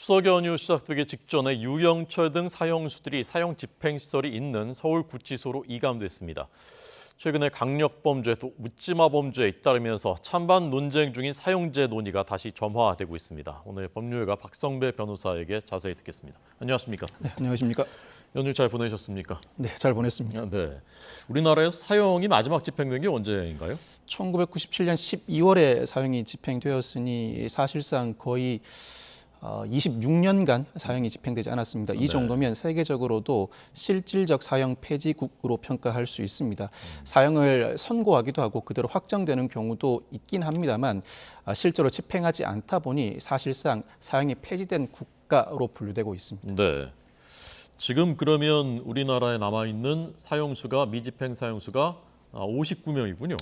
추석 연휴 시작되기 직전에 유영철 등 사형수들이 사형 집행시설이 있는 서울구치소로 이감됐습니다. 최근에 강력범죄 또 묻지마 범죄에 잇따르면서 찬반 논쟁 중인 사형제 논의가 다시 점화되고 있습니다. 오늘 법률가 박성배 변호사에게 자세히 듣겠습니다. 안녕하십니까? 네, 안녕하십니까? 연휴 잘 보내셨습니까? 네, 잘 보냈습니다. 네. 우리나라에서 사형이 마지막 집행된 게 언제인가요? 1997년 12월에 사형이 집행되었으니 사실상 거의 26년간 사형이 집행되지 않았습니다. 이 정도면 세계적으로도 실질적 사형 폐지국으로 평가할 수 있습니다. 사형을 선고하기도 하고 그대로 확정되는 경우도 있긴 합니다만 실제로 집행하지 않다 보니 사실상 사형이 폐지된 국가로 분류되고 있습니다. 네. 지금 그러면 우리나라에 남아있는 사형수가 미집행 사형수가 59명이군요.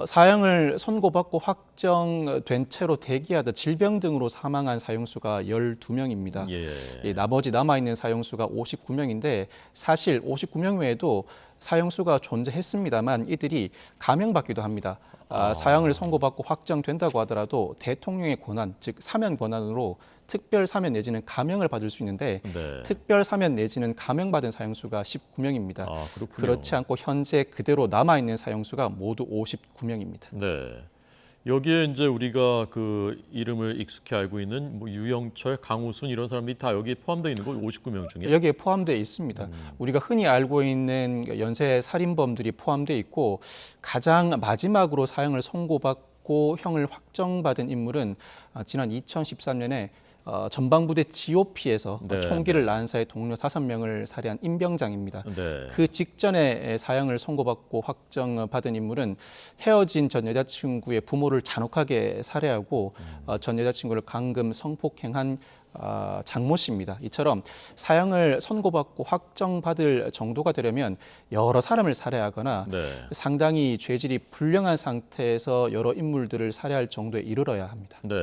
사형을 선고받고 확정된 채로 대기하다 질병 등으로 사망한 사형수가 12명입니다. 예. 나머지 남아있는 사형수가 59명인데 사실 59명 외에도 사형수가 존재했습니다만 이들이 감형받기도 합니다. 사형을 선고받고 확정된다고 하더라도 대통령의 권한, 즉 사면 권한으로 특별 사면 내지는 감형을 받을 수 있는데 네. 특별 사면 내지는 감형받은 사형수가 19명입니다. 그렇군요. 그렇지 않고 현재 그대로 남아있는 사형수가 모두 59명입니다. 네. 여기에 이제 우리가 그 이름을 익숙히 알고 있는 뭐 유영철, 강우순 이런 사람들이 다 여기에 포함되어 있는 거 59명 중에? 여기에 포함되어 있습니다. 우리가 흔히 알고 있는 연쇄 살인범들이 포함되어 있고 가장 마지막으로 사형을 선고받고 형을 확정받은 인물은 지난 2013년에 전방부대 GOP에서 총기를 난사해 동료 5명을 살해한 임병장입니다. 네. 그 직전에 사형을 선고받고 확정받은 인물은 헤어진 전 여자친구의 부모를 잔혹하게 살해하고 전 여자친구를 강금 성폭행한 장모 씨입니다. 이처럼 사형을 선고받고 확정받을 정도가 되려면 여러 사람을 살해하거나 상당히 죄질이 불량한 상태에서 여러 인물들을 살해할 정도에 이르러야 합니다. 네.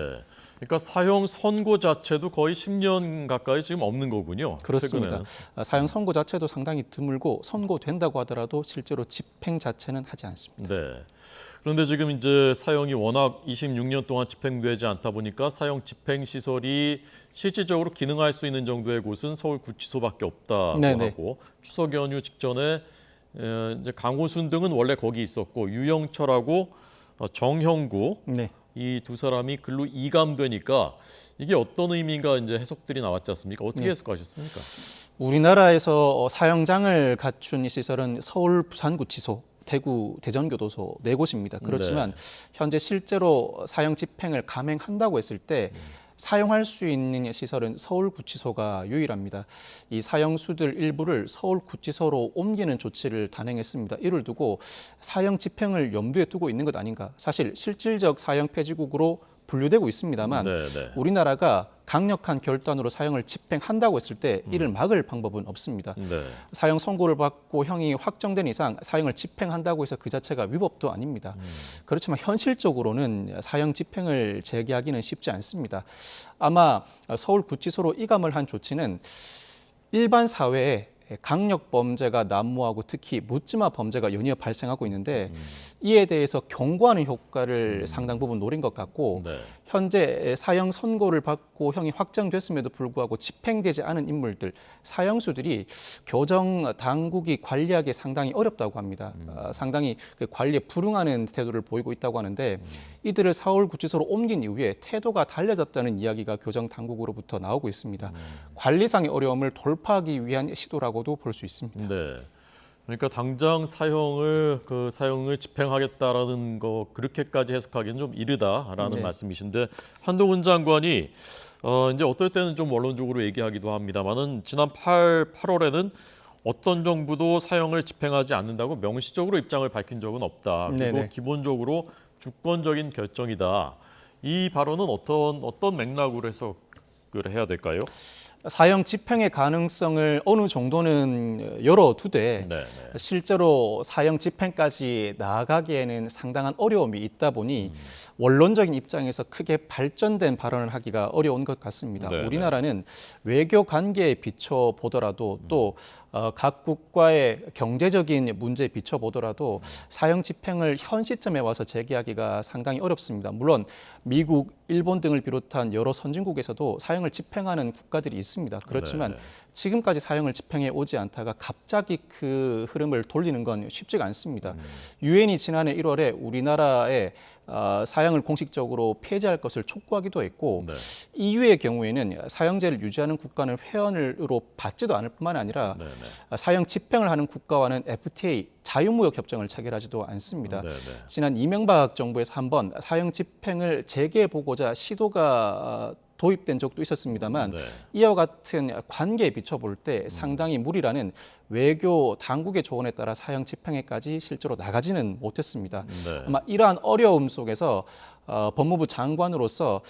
그러니까 사형 선고 자체도 거의 10년 가까이 지금 없는 거군요. 그렇습니다. 최근에는. 사형 선고 자체도 상당히 드물고 선고된다고 하더라도 실제로 집행 자체는 하지 않습니다. 네. 그런데 지금 이제 사형이 워낙 26년 동안 집행되지 않다 보니까 사형 집행 시설이 실질적으로 기능할 수 있는 정도의 곳은 서울구치소밖에 없다고 하고 추석 연휴 직전에 이제 강호순 등은 원래 거기 있었고 유영철하고 정형구 이 두 사람이 글로 이감되니까 이게 어떤 의미인가 이제 해석들이 나왔지 않습니까? 어떻게 해석하셨습니까? 우리나라에서 사형장을 갖춘 이 시설은 서울, 부산구치소, 대구, 대전교도소 4곳입니다. 그렇지만 현재 실제로 사형 집행을 감행한다고 했을 때 사용할 수 있는 시설은 서울구치소가 유일합니다. 이 사형수들 일부를 서울구치소로 옮기는 조치를 단행했습니다. 이를 두고 사형 집행을 염두에 두고 있는 것 아닌가. 사실 실질적 사형 폐지국으로 분류되고 있습니다만 우리나라가 강력한 결단으로 사형을 집행한다고 했을 때 이를 막을 방법은 없습니다. 사형 선고를 받고 형이 확정된 이상 사형을 집행한다고 해서 그 자체가 위법도 아닙니다. 그렇지만 현실적으로는 사형 집행을 재개하기는 쉽지 않습니다. 아마 서울구치소로 이감을 한 조치는 일반 사회에 강력 범죄가 난무하고 특히 묻지마 범죄가 연이어 발생하고 있는데 이에 대해서 경고하는 효과를 상당 부분 노린 것 같고 현재 사형 선고를 받고 형이 확정됐음에도 불구하고 집행되지 않은 인물들, 사형수들이 교정 당국이 관리하기 상당히 어렵다고 합니다. 상당히 그 관리에 불응하는 태도를 보이고 있다고 하는데 이들을 서울구치소로 옮긴 이후에 태도가 달라졌다는 이야기가 교정 당국으로부터 나오고 있습니다. 관리상의 어려움을 돌파하기 위한 시도라고도 볼 수 있습니다. 네. 그러니까 당장 사형을 집행하겠다라는 거 그렇게까지 해석하기는 좀 이르다라는 말씀이신데 한동훈 장관이 이제 어떨 때는 좀 원론적으로 얘기하기도 합니다만은 지난 8월에는 어떤 정부도 사형을 집행하지 않는다고 명시적으로 입장을 밝힌 적은 없다. 그리고 기본적으로 주권적인 결정이다. 이 발언은 어떤 맥락으로 해석을 해야 될까요? 사형 집행의 가능성을 어느 정도는 열어두되 실제로 사형 집행까지 나아가기에는 상당한 어려움이 있다 보니 원론적인 입장에서 크게 발전된 발언을 하기가 어려운 것 같습니다. 우리나라는 외교 관계에 비춰보더라도 또 각국과의 경제적인 문제에 비춰보더라도 사형 집행을 현 시점에 와서 재개하기가 상당히 어렵습니다. 물론 미국, 일본 등을 비롯한 여러 선진국에서도 사형을 집행하는 국가들이 있습니다. 그렇지만 네. 지금까지 사형을 집행해 오지 않다가 갑자기 그 흐름을 돌리는 건 쉽지가 않습니다. 유엔이 지난해 1월에 우리나라에 사형을 공식적으로 폐지할 것을 촉구하기도 했고 네. EU의 경우에는 사형제를 유지하는 국가는 회원으로 받지도 않을 뿐만 아니라 네. 사형 집행을 하는 국가와는 FTA 자유무역 협정을 체결하지도 않습니다. 네. 지난 이명박 정부에서 한번 사형 집행을 재개해 보고자 시도가 도입된 적도 있었습니다만 네. 이와 같은 관계에 비춰볼 때 상당히 무리라는 외교 당국의 조언에 따라 사형 집행에까지 실제로 나가지는 못했습니다. 네. 아마 이러한 어려움 속에서 법무부 장관으로서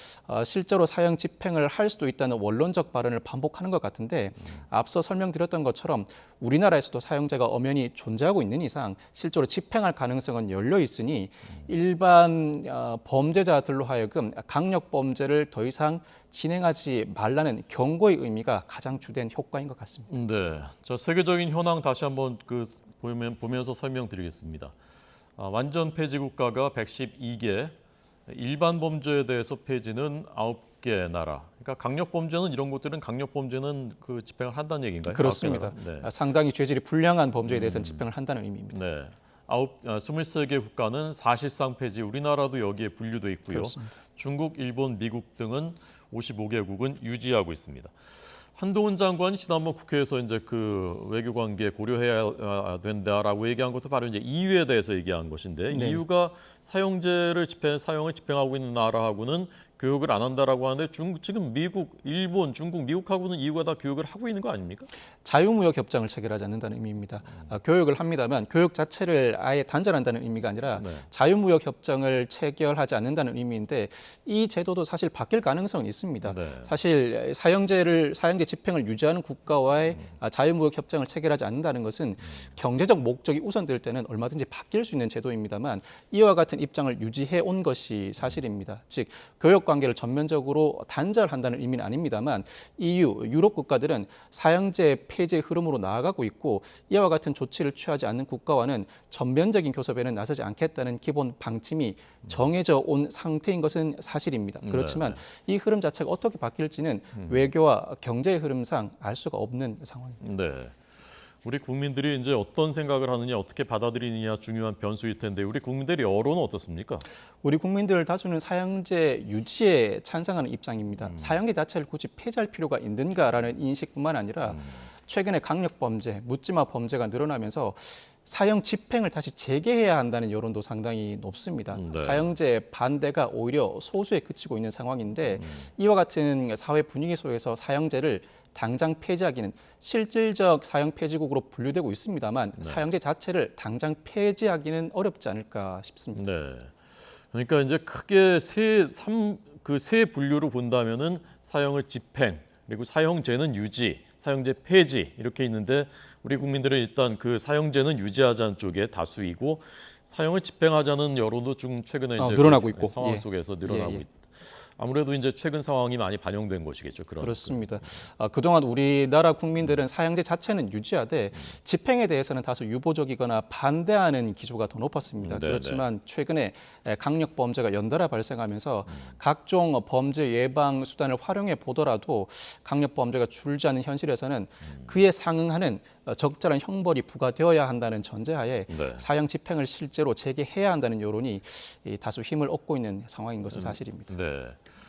실제로 사형 집행을 할 수도 있다는 원론적 발언을 반복하는 것 같은데 앞서 설명드렸던 것처럼 우리나라에서도 사형제가 엄연히 존재하고 있는 이상 실제로 집행할 가능성은 열려 있으니 일반 범죄자들로 하여금 강력 범죄를 더 이상 진행하지 말라는 경고의 의미가 가장 주된 효과인 것 같습니다. 네, 저 세계적인 현황 다시 한번 보면서 설명드리겠습니다. 완전 폐지 국가가 112개, 일반 범죄에 대해서 폐지는 9개 나라. 그러니까 강력 범죄는 이런 것들은 강력 범죄는 그 집행을 한다는 얘기인가요? 그렇습니다. 9개 나라. 네. 상당히 죄질이 불량한 범죄에 대해서는 집행을 한다는 의미입니다. 네. 23개 국가는 사실상 폐지, 우리나라도 여기에 분류돼 있고요. 그렇습니다. 중국, 일본, 미국 등은 55개국은 유지하고 있습니다. 한동훈 장관이 지난번 국회에서 이제 그 외교 관계 고려해야 된다라고 얘기한 것도 바로 이제 EU에 대해서 얘기한 것인데 네. EU가 사형을 집행하고 있는 나라하고는 교육을 안 한다라고 하는데 지금 미국, 일본, 중국, 미국하고는 EU가 다 교육을 하고 있는 거 아닙니까? 자유무역 협정을 체결하지 않는다는 의미입니다. 교육을 합니다만 교육 자체를 아예 단절한다는 의미가 아니라 네. 자유무역 협정을 체결하지 않는다는 의미인데 이 제도도 사실 바뀔 가능성은 있습니다. 네. 사실 사형제 집행을 유지하는 국가와의 자유무역 협정을 체결하지 않는다는 것은 경제적 목적이 우선될 때는 얼마든지 바뀔 수 있는 제도입니다만 이와 같은 입장을 유지해 온 것이 사실입니다. 즉 교역 관계를 전면적으로 단절한다는 의미는 아닙니다만 EU, 유럽 국가들은 사형제 폐지의 흐름으로 나아가고 있고 이와 같은 조치를 취하지 않는 국가와는 전면적인 교섭에는 나서지 않겠다는 기본 방침이 정해져 온 상태인 것은 사실입니다. 그렇지만 이 흐름 자체가 어떻게 바뀔지는 외교와 경제의 흐름상 알 수가 없는 상황입니다. 네. 우리 국민들이 이제 어떤 생각을 하느냐, 어떻게 받아들이느냐 중요한 변수일 텐데 우리 국민들의 여론은 어떻습니까? 우리 국민들 다수는 사형제 유지에 찬성하는 입장입니다. 사형제 자체를 굳이 폐지할 필요가 있는가라는 인식뿐만 아니라 최근에 강력범죄, 묻지마 범죄가 늘어나면서 사형 집행을 다시 재개해야 한다는 여론도 상당히 높습니다. 네. 사형제 반대가 오히려 소수에 그치고 있는 상황인데 이와 같은 사회 분위기 속에서 사형제를 당장 폐지하기는 실질적 사형 폐지국으로 분류되고 있습니다만 사형제 자체를 당장 폐지하기는 어렵지 않을까 싶습니다. 네. 그러니까 이제 크게 세 분류로 본다면은 사형을 집행, 그리고 사형제는 유지, 사형제 폐지 이렇게 있는데 우리 국민들은 일단 그 사형제는 유지하자는 쪽에 다수이고 사형을 집행하자는 여론도 좀 최근에 이제 늘어나고 있고 상황 예. 속에서 늘어나고 예. 있다. 아무래도 이제 최근 상황이 많이 반영된 것이겠죠. 그렇습니다. 그동안 우리나라 국민들은 사형제 자체는 유지하되 집행에 대해서는 다소 유보적이거나 반대하는 기조가 더 높았습니다. 네네. 그렇지만 최근에 강력 범죄가 연달아 발생하면서 각종 범죄 예방 수단을 활용해 보더라도 강력 범죄가 줄지 않는 현실에서는 그에 상응하는 적절한 형벌이 부과되어야 한다는 전제하에 네. 사형 집행을 실제로 재개해야 한다는 여론이 다소 힘을 얻고 있는 상황인 것은 사실입니다. 네.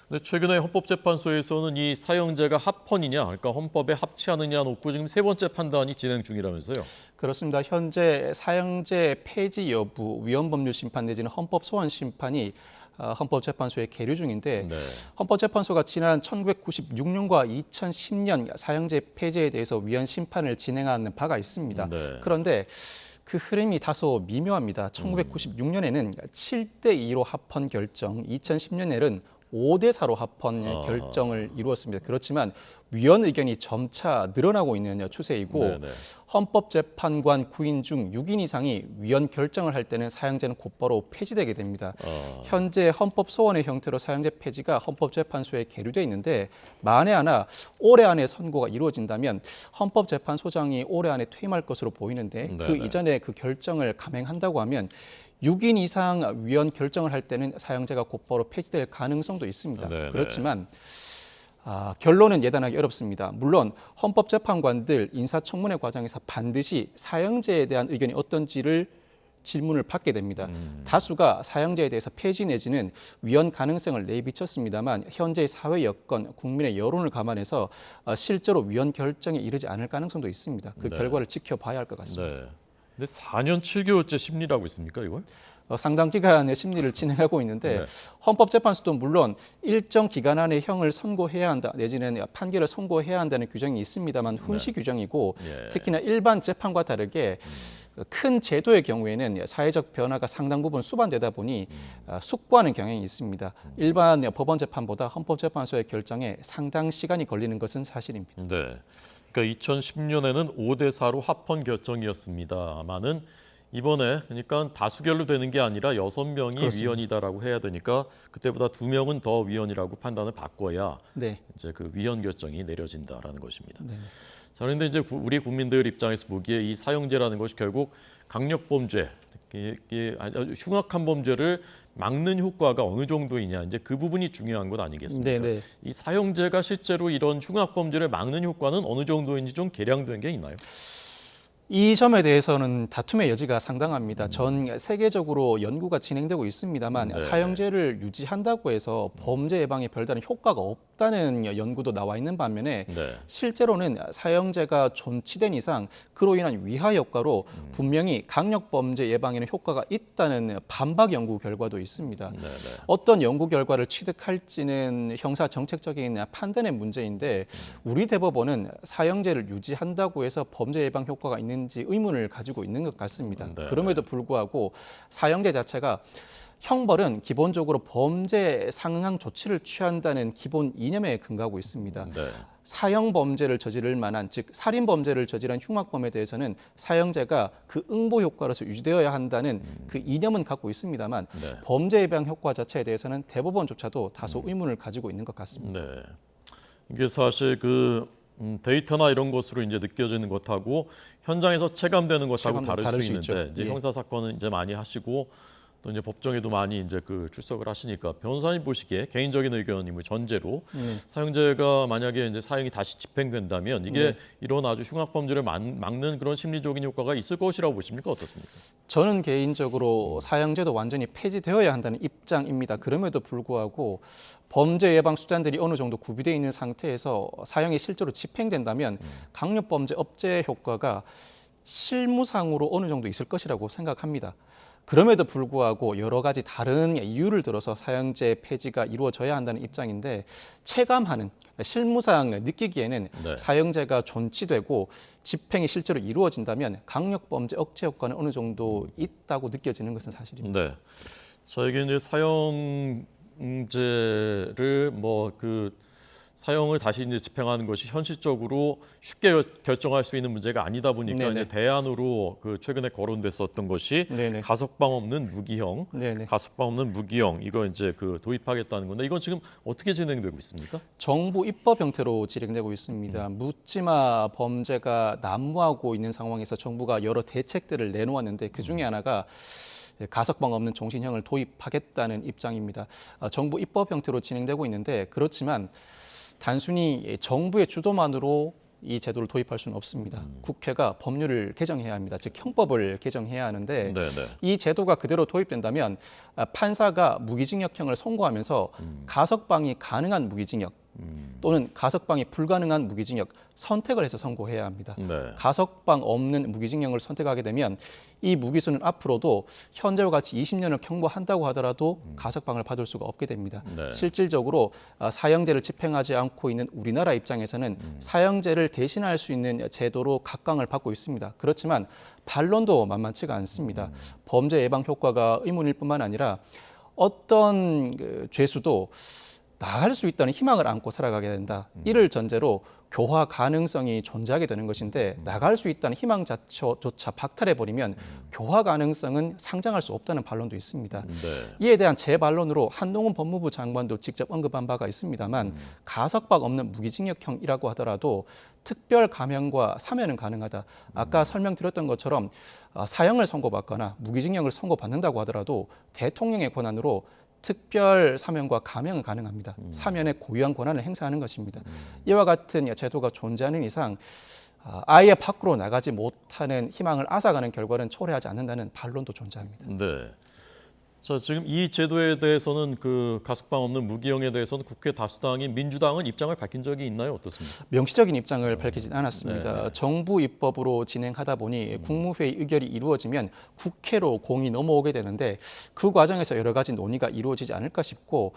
근데 최근에 헌법재판소에서는 이 사형제가 합헌이냐, 그러니까 헌법에 합치하느냐 놓고 지금 세 번째 판단이 진행 중이라면서요. 그렇습니다. 현재 사형제 폐지 여부 위헌법률 심판 내지는 헌법 소원 심판이 헌법재판소에 계류 중인데 네. 헌법재판소가 지난 1996년과 2010년 사형제 폐지에 대해서 위헌 심판을 진행하는 바가 있습니다. 네. 그런데 그 흐름이 다소 미묘합니다. 1996년에는 7대2로 합헌 결정, 2010년에는 5대4로 합헌 결정을 이루었습니다. 그렇지만 위헌 의견이 점차 늘어나고 있는 추세이고 네네. 헌법재판관 9인 중 6인 이상이 위헌 결정을 할 때는 사형제는 곧바로 폐지되게 됩니다. 현재 헌법소원의 형태로 사형제 폐지가 헌법재판소에 계류돼 있는데 만에 하나 올해 안에 선고가 이루어진다면 헌법재판소장이 올해 안에 퇴임할 것으로 보이는데 그 이전에 그 결정을 감행한다고 하면 6인 이상 위헌 결정을 할 때는 사형제가 곧바로 폐지될 가능성도 있습니다. 그렇지만 결론은 예단하기 어렵습니다. 물론 헌법재판관들 인사청문회 과정에서 반드시 사형제에 대한 의견이 어떤지를 질문을 받게 됩니다. 다수가 사형제에 대해서 폐지 내지는 위헌 가능성을 내비쳤습니다만 현재의 사회 여건, 국민의 여론을 감안해서 실제로 위헌 결정에 이르지 않을 가능성도 있습니다. 그 결과를 지켜봐야 할 것 같습니다. 네. 근데 4년 7개월째 심리라고 있습니까, 이걸? 상당 기간의 심리를 진행하고 있는데 헌법재판소도 물론 일정 기간 안에 형을 선고해야 한다 내지는 판결을 선고해야 한다는 규정이 있습니다만 훈시 규정이고 특히나 일반 재판과 다르게 큰 제도의 경우에는 사회적 변화가 상당 부분 수반되다 보니 숙고하는 경향이 있습니다. 일반 법원 재판보다 헌법재판소의 결정에 상당 시간이 걸리는 것은 사실입니다. 네. 그러니까 2010년에는 5대 4로 합헌 결정이었습니다만은 이번에 그러니까 다수결로 되는 게 아니라 6명이 그렇습니다. 위헌이다라고 해야 되니까 그때보다 2명은 더 위헌이라고 판단을 바꿔야 이제 그 위헌 결정이 내려진다라는 것입니다. 자, 그런데 이제 우리 국민들 입장에서 보기에 이 사형제라는 것이 결국 강력 범죄, 흉악한 범죄를 막는 효과가 어느 정도이냐 이제 그 부분이 중요한 것 아니겠습니까? 이 사형제가 실제로 이런 흉악 범죄를 막는 효과는 어느 정도인지 좀 계량된 게 있나요? 이 점에 대해서는 다툼의 여지가 상당합니다. 전 세계적으로 연구가 진행되고 있습니다만 사형제를 유지한다고 해서 범죄 예방에 별다른 효과가 없다는 연구도 나와 있는 반면에 실제로는 사형제가 존치된 이상 그로 인한 위하 효과로 분명히 강력 범죄 예방에는 효과가 있다는 반박 연구 결과도 있습니다. 어떤 연구 결과를 취득할지는 형사 정책적인 판단의 문제인데 우리 대법원은 사형제를 유지한다고 해서 범죄 예방 효과가 있는지 의문을 가지고 있는 것 같습니다. 그럼에도 불구하고 사형제 자체가 형벌은 기본적으로 범죄에 상응한 조치를 취한다는 기본 이념에 근거하고 있습니다. 사형 범죄를 저지를 만한 즉 살인 범죄를 저지른 흉악범에 대해서는 사형제가 그 응보 효과로서 유지되어야 한다는 그 이념은 갖고 있습니다만 범죄 예방 효과 자체에 대해서는 대법원조차도 다소 의문을 가지고 있는 것 같습니다. 이게 사실 그 데이터나 이런 것으로 이제 느껴지는 것하고 현장에서 체감되는 것하고 다를 수 있는데 이제 형사 사건은 이제 많이 하시고 또 이제 법정에도 많이 이제 그 출석을 하시니까 변호사님 보시기에 개인적인 의견임을 전제로 사형제가 만약에 이제 사형이 다시 집행된다면 이게 이런 아주 흉악 범죄를 막는 그런 심리적인 효과가 있을 것이라고 보십니까? 어떻습니까? 저는 개인적으로 사형제도 완전히 폐지되어야 한다는 입장입니다. 그럼에도 불구하고 범죄 예방 수단들이 어느 정도 구비되어 있는 상태에서 사형이 실제로 집행된다면 강력범죄 억제 효과가 실무상으로 어느 정도 있을 것이라고 생각합니다. 그럼에도 불구하고 여러 가지 다른 이유를 들어서 사형제 폐지가 이루어져야 한다는 입장인데 체감하는 실무상 느끼기에는 사형제가 존치되고 집행이 실제로 이루어진다면 강력범죄 억제 효과는 어느 정도 있다고 느껴지는 것은 사실입니다. 저에게 이제 사형제를 사형을 다시 이제 집행하는 것이 현실적으로 쉽게 결정할 수 있는 문제가 아니다 보니까 이제 대안으로 그 최근에 거론됐었던 것이 가석방 없는 무기형, 가석방 없는 무기형 이거 이제 그 도입하겠다는 건데 이건 지금 어떻게 진행되고 있습니까? 정부 입법 형태로 진행되고 있습니다. 묻지마 범죄가 난무하고 있는 상황에서 정부가 여러 대책들을 내놓았는데 그 중에 하나가 가석방 없는 종신형을 도입하겠다는 입장입니다. 정부 입법 형태로 진행되고 있는데 그렇지만 단순히 정부의 주도만으로 이 제도를 도입할 수는 없습니다. 국회가 법률을 개정해야 합니다. 즉 형법을 개정해야 하는데 이 제도가 그대로 도입된다면 판사가 무기징역형을 선고하면서 가석방이 가능한 무기징역 또는 가석방이 불가능한 무기징역 선택을 해서 선고해야 합니다. 가석방 없는 무기징역을 선택하게 되면 이 무기수는 앞으로도 현재와 같이 20년을 경과한다고 하더라도 가석방을 받을 수가 없게 됩니다. 실질적으로 사형제를 집행하지 않고 있는 우리나라 입장에서는 사형제를 대신할 수 있는 제도로 각광을 받고 있습니다. 그렇지만 반론도 만만치가 않습니다. 범죄 예방 효과가 의문일 뿐만 아니라 어떤 죄수도 나갈 수 있다는 희망을 안고 살아가게 된다. 이를 전제로 교화 가능성이 존재하게 되는 것인데 나갈 수 있다는 희망 자체조차 박탈해버리면 교화 가능성은 상장할 수 없다는 반론도 있습니다. 네. 이에 대한 제 반론으로 한동훈 법무부 장관도 직접 언급한 바가 있습니다만 가석방 없는 무기징역형이라고 하더라도 특별 감형과 사면은 가능하다. 아까 설명드렸던 것처럼 사형을 선고받거나 무기징역을 선고받는다고 하더라도 대통령의 권한으로 특별 사면과 감형은 가능합니다. 사면의 고유한 권한을 행사하는 것입니다. 이와 같은 제도가 존재하는 이상 아예 밖으로 나가지 못하는 희망을 앗아가는 결과는 초래하지 않는다는 반론도 존재합니다. 네. 자, 지금 이 제도에 대해서는 그 가석방 없는 무기형에 대해서는 국회 다수당인 민주당은 입장을 밝힌 적이 있나요? 어떻습니까? 명시적인 입장을 밝히진 않았습니다. 네. 정부 입법으로 진행하다 보니 국무회의 의결이 이루어지면 국회로 공이 넘어오게 되는데 그 과정에서 여러 가지 논의가 이루어지지 않을까 싶고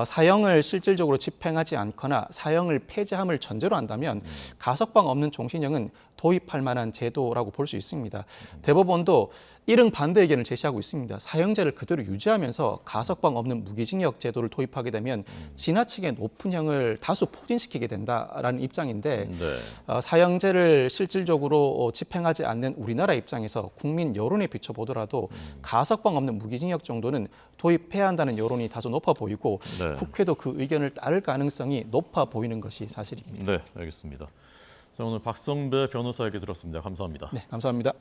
사형을 실질적으로 집행하지 않거나 사형을 폐지함을 전제로 한다면 가석방 없는 종신형은 도입할 만한 제도라고 볼 수 있습니다. 대법원도 이른 반대 의견을 제시하고 있습니다. 사형제를 그대로 유지하면서 가석방 없는 무기징역 제도를 도입하게 되면 지나치게 높은 형을 다수 포진시키게 된다라는 입장인데 네. 사형제를 실질적으로 집행하지 않는 우리나라 입장에서 국민 여론에 비춰보더라도 가석방 없는 무기징역 정도는 도입해야 한다는 여론이 다소 높아 보이고 네. 국회도 그 의견을 따를 가능성이 높아 보이는 것이 사실입니다. 네, 알겠습니다. 자, 오늘 박성배 변호사에게 들었습니다. 감사합니다. 네, 감사합니다.